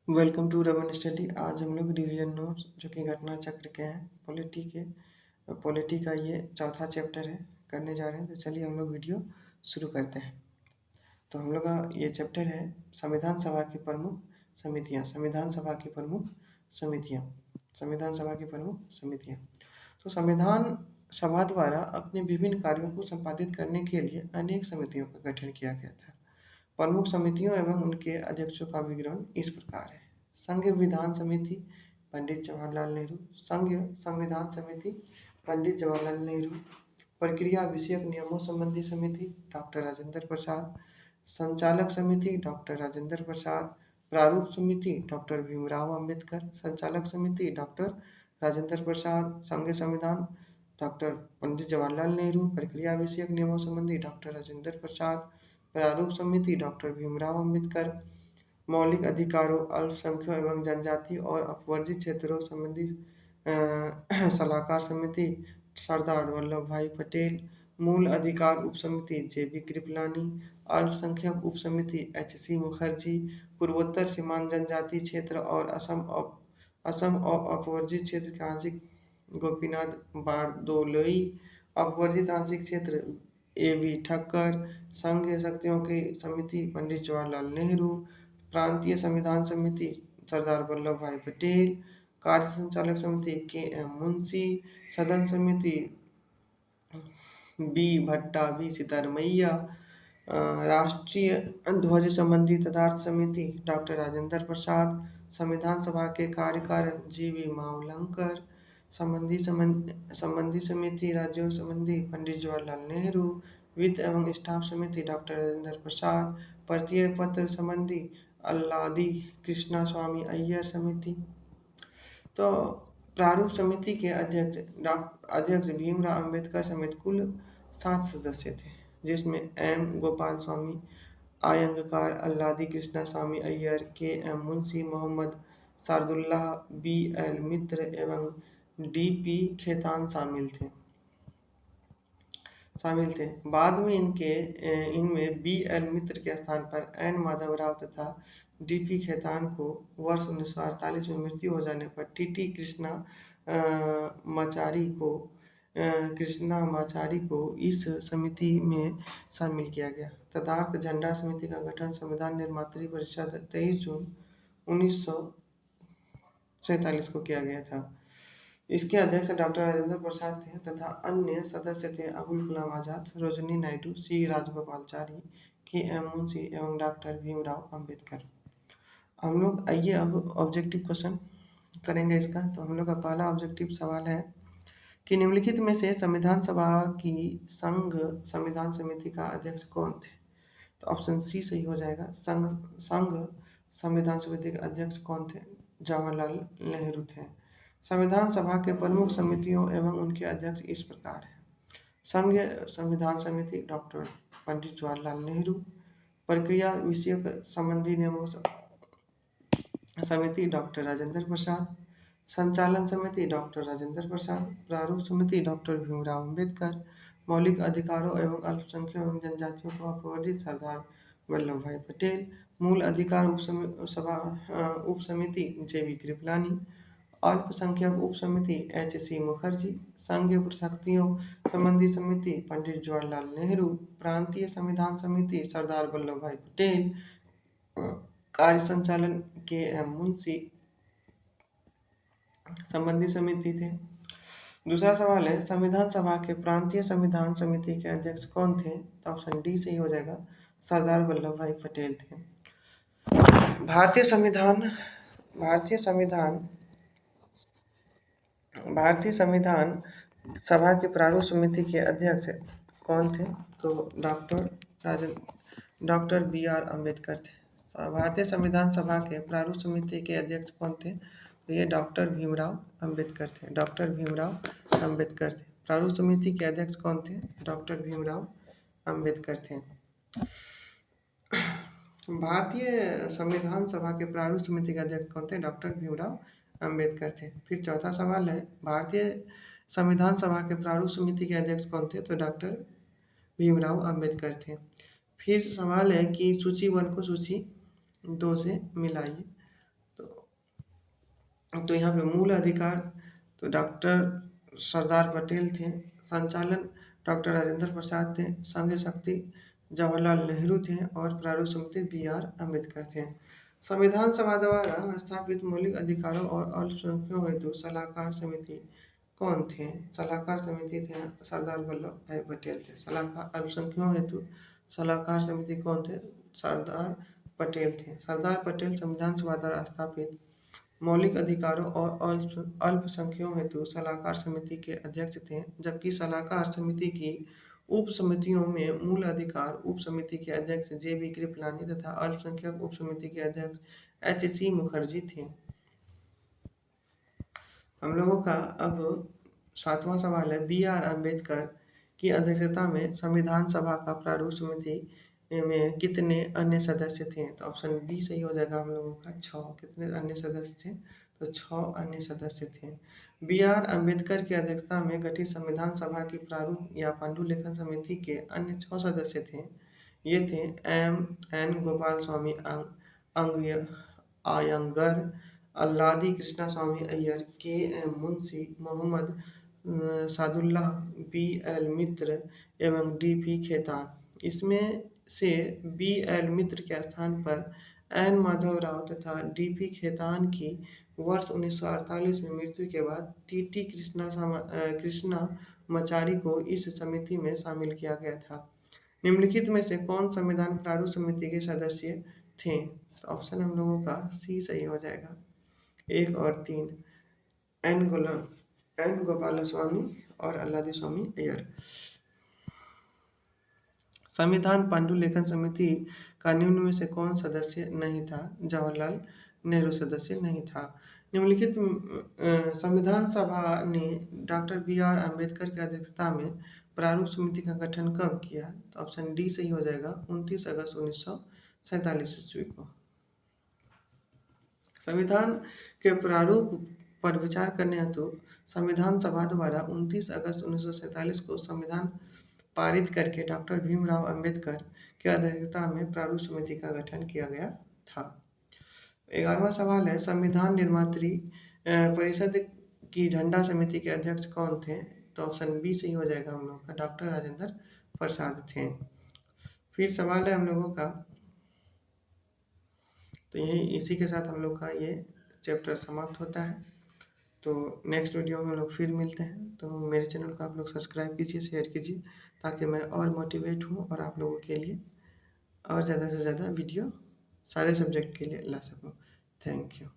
Welcome to Raman study. आज हम लोग डिवीजन नोट्स जो कि घटना चक्र के हैं पॉलिटी का ये चौथा चैप्टर है करने जा रहे हैं। तो चलिए हम लोग वीडियो शुरू करते हैं। तो हम लोग का ये चैप्टर है संविधान सभा की प्रमुख समितियां। संविधान सभा की प्रमुख समितियां। तो संविधान सभा द्वारा अपने विभिन्न कार्यों को संपादित करने के लिए अनेक समितियों का गठन किया गया था। प्रमुख समितियों एवं उनके अध्यक्षों का विवरण इस प्रकार है। संघ विधान समिति पंडित जवाहरलाल नेहरू। संघ संविधान समिति पंडित जवाहरलाल नेहरू। प्रक्रिया विषयक नियमों संबंधी समिति डॉक्टर राजेंद्र प्रसाद। संचालक समिति डॉक्टर राजेंद्र प्रसाद। प्रारूप समिति डॉक्टर भीमराव अंबेडकर। संचालक समिति डॉक्टर राजेंद्र प्रसाद। संघ संविधान डॉक्टर पंडित जवाहरलाल नेहरू। प्रक्रिया विषयक नियमों संबंधी डॉक्टर राजेंद्र प्रसाद। प्रारूप समिति डॉक्टर भीमराव अंबेडकर। मौलिक अधिकारों, अल्पसंख्यकों एवं जनजाति और अपवर्जित क्षेत्रों संबंधी सलाहकार समिति सरदार वल्लभ भाई पटेल। मूल अधिकार उप समिति जेबी कृपलानी। अल्पसंख्यक उप समिति एचसी मुखर्जी। पूर्वोत्तर सीमांत जनजाति क्षेत्र और असम और अपवर्जित क्षेत्र के आंशिक गोपीनाथ बारदोलोई। अपवर्जित आंशिक क्षेत्र एवी ठक्कर। संघीय शक्तियों की समिति पंडित जवाहरलाल नेहरू। प्रांतीय संविधान समिति सरदार वल्लभ भाई पटेल। कार्य संचालक समिति के एम मुंशी। सदन समिति बी भट्टा बी सिद्धारमैया। राष्ट्रीय ध्वज संबंधी तथार्थ समिति डॉक्टर राजेंद्र प्रसाद। संविधान सभा के कार्यकारण जीवी मावलंकर। संबंधी समिति राज्यों संबंधी पंडित जवाहरलाल नेहरू। वित्त एवं स्टाफ समिति डॉक्टर राजेंद्र प्रसाद। परिचय पत्र संबंधी अल्लादी कृष्णा स्वामी अय्यर समिति। तो प्रारूप समिति के अध्यक्ष भीमराव अंबेडकर समेत कुल 7 सदस्य थे, जिसमें M Gopalaswami Ayyangar, Alladi Krishnaswami Iyer, K M Munshi, Mohammed Saadullah, B L Mitter एवं डी पी खेतान शामिल थे। बाद में इनमें बी एल मित्र के स्थान पर एन माधवराव तथा डी पी खेतान को वर्ष 1948 में मृत्यु हो जाने पर टी टी कृष्णा माचारी को इस समिति में शामिल किया गया। तदर्थ झंडा समिति का गठन संविधान निर्मात्री परिषद 23 जून 1947 को किया गया था। इसके अध्यक्ष डॉक्टर राजेंद्र प्रसाद थे तथा अन्य सदस्य थे अबुल कलाम आजाद, सरोजिनी नायडू, सी राजगोपालाचारी, के एम मुंशी एवं डॉक्टर भीमराव अंबेडकर। हम लोग आइए अब ऑब्जेक्टिव क्वेश्चन करेंगे इसका। तो हम लोग का पहला ऑब्जेक्टिव सवाल है कि निम्नलिखित में से संविधान सभा की संघ संविधान समिति का अध्यक्ष कौन थे? तो ऑप्शन सी सही हो जाएगा। संघ संविधान समिति के अध्यक्ष कौन थे? जवाहरलाल नेहरू थे। संविधान सभा के प्रमुख समितियों एवं उनके अध्यक्ष इस प्रकार हैं। संघ संविधान समिति डॉक्टर पंडित जवाहरलाल नेहरू। प्रक्रिया विषयक संबंधी नियमों समिति डॉक्टर राजेंद्र प्रसाद। संचालन समिति डॉक्टर राजेंद्र प्रसाद। प्रारूप समिति डॉक्टर भीमराव अंबेडकर। मौलिक अधिकारों एवं अल्पसंख्यकों एवं जनजातियों को अपवर्जित सरदार वल्लभ भाई पटेल। मूल अधिकार उप समिति जेबी कृपलानी। अल्पसंख्यक उप समिति एच सी मुखर्जी। संघीय शक्तियों संबंधी समिति पंडित जवाहरलाल नेहरू। प्रांतीय संविधान समिति सरदार वल्लभ भाई पटेल। कार्य संचालन के एम मुंशी संबंधी समिति थे। दूसरा सवाल है संविधान सभा के प्रांतीय संविधान समिति के अध्यक्ष कौन थे? तो ऑप्शन डी सही हो जाएगा, सरदार वल्लभ भाई पटेल थे। भारतीय संविधान सभा के प्रारूप समिति के अध्यक्ष कौन थे? तो डॉक्टर बी आर अम्बेडकर थे। भारतीय संविधान सभा के प्रारूप समिति के अध्यक्ष कौन थे? तो ये डॉक्टर भीमराव अंबेडकर थे। प्रारूप समिति के अध्यक्ष कौन थे? डॉक्टर भीमराव अंबेडकर थे। भारतीय संविधान सभा के प्रारूप समिति के अध्यक्ष कौन थे? डॉक्टर भीमराव अंबेडकर थे। फिर चौथा सवाल है भारतीय संविधान सभा के प्रारूप समिति के अध्यक्ष कौन थे? तो डॉक्टर भीमराव अंबेडकर थे। फिर सवाल है कि सूची 1 को सूची 2 से मिलाइए। तो तो यहाँ पे मूल अधिकार तो डॉक्टर सरदार पटेल थे, संचालन डॉक्टर राजेंद्र प्रसाद थे, संघ शक्ति जवाहरलाल नेहरू थे और प्रारूप समिति बी.आर. अम्बेडकर थे। संविधान सभा द्वारा स्थापित मौलिक अधिकारों और अल्पसंख्यकों हेतु सलाहकार समिति कौन थे? सलाहकार समिति थे सरदार वल्लभ भाई पटेल थे। सलाहकार अल्पसंख्यकों हेतु सलाहकार समिति कौन थे? सरदार पटेल थे। सरदार पटेल संविधान सभा द्वारा स्थापित मौलिक अधिकारों और अल्पसंख्यकों हेतु सलाहकार समिति के अध्यक्ष थे, जबकि सलाहकार समिति की उप समितियों में मूल अधिकार उप समिति के अध्यक्ष जे.बी. कृपलानी तथा अल्पसंख्यक उप समिति के अध्यक्ष एच.सी. मुखर्जी थे। हम लोगों का अब 7वां सवाल है, बी.आर. अम्बेडकर की अध्यक्षता में संविधान सभा का प्रारूप समिति में कितने अन्य सदस्य थे? तो ऑप्शन बी सही हो जाएगा हम लोगों का 6। कितने अन्य सदस्य थे? तो 6 अन्य सदस्य थे। बी.आर. अम्बेडकर की अध्यक्षता में गठित संविधान सभा की प्रारूप या पांडुलिखन समिति के अन्य 6 सदस्य थे। ये थे M.N.. Gopal Swami Iyengar, Alladi Krishnaswamy Iyer, KM. Munshi, Mohammed Sadullah, BL. मित्र एवं डी.पी. खेतान। इसमें से बी.एल. मित्र के स्थान पर एन. माधव राव तथा डी.पी. खेतान की वर्ष 1948 में मृत्यु के बाद टी.टी. कृष्णामाचारी को इस समिति में शामिल किया गया था। निम्नलिखित में से कौन संविधान प्रारूप समिति के सदस्य थे? तो ऑप्शन हम लोगों का सी सही हो जाएगा। 1 और 3 एन गोपालस्वामी और अल्लादी स्वामी अय्यर। संविधान पांडुलिखन समिति का निम्न में से कौन सदस्य नहीं था? जवाहरलाल नेहरू सदस्य नहीं था। निम्नलिखित संविधान सभा ने डॉक्टर बी.आर. अम्बेडकर की अध्यक्षता में प्रारूप समिति का गठन कब किया? तो ऑप्शन डी सही हो जाएगा 29 अगस्त 1947 ईस्वी को। संविधान के प्रारूप पर विचार करने हेतु संविधान सभा द्वारा 29 अगस्त 1947 को संविधान पारित करके डॉक्टर भीमराव अंबेडकर की अध्यक्षता में प्रारूप समिति का गठन किया गया था। 11वां सवाल है, संविधान निर्मात्री परिषद की झंडा समिति के अध्यक्ष कौन थे? तो ऑप्शन बी सही हो जाएगा हम लोग का, डॉक्टर राजेंद्र प्रसाद थे। फिर सवाल है हम लोगों का, तो यही इसी के साथ हम लोग का ये चैप्टर समाप्त होता है। तो नेक्स्ट वीडियो में हम लोग फिर मिलते हैं। तो मेरे चैनल को आप लोग सब्सक्राइब कीजिए, शेयर कीजिए, ताकि मैं और मोटिवेट हूँ और आप लोगों के लिए और ज़्यादा से ज़्यादा वीडियो सारे सब्जेक्ट के लिए ला सकूँ। Thank you.